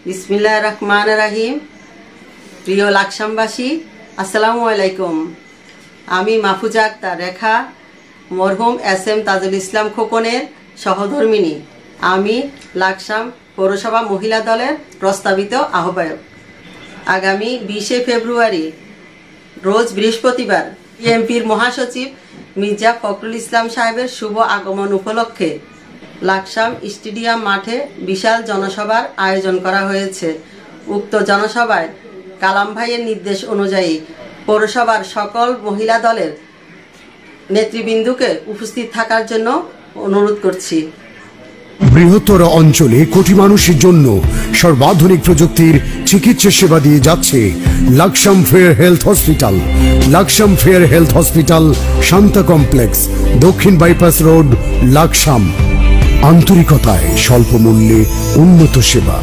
বিসমিল্লাহির রহমানির রহিম। প্রিয় লাকসামবাসী, আসসালামু আলাইকুম। আমি মাহফুজা আক্তার রেখা, মরহুম এস.এম. তাজুল ইসলাম খোকনের সহধর্মিণী। আমি লাকসাম পৌরসভা মহিলা দলের প্রস্তাবিত আহ্বায়ক। আগামী 20শে ফেব্রুয়ারি রোজ বৃহস্পতিবার বিএনপির মহাসচিব মির্জা ফখরুল ইসলাম সাহেবের শুভ আগমন উপলক্ষে লাকসাম স্টেডিয়াম মাঠে বিশাল জনসভার আয়োজন করা হয়েছে। উক্ত জনসভায় কালাম ভাইয়ের নির্দেশ অনুযায়ী পৌরসভার সকল মহিলা দলের নেতৃবৃন্দকে উপস্থিত থাকার জন্য অনুরোধ করছি। বৃহত্তর অঞ্চলে কোটি মানুষের জন্য সর্বাধুনিক প্রযুক্তির চিকিৎসা সেবা দিয়ে যাচ্ছে Laksam fair health hospital. Laksam fair health hospital, Shanta complex, দক্ষিণ বাইপাস রোড, লাকসাম। আন্তরিকতায় স্বল্প মূল্যে উন্নত সেবা।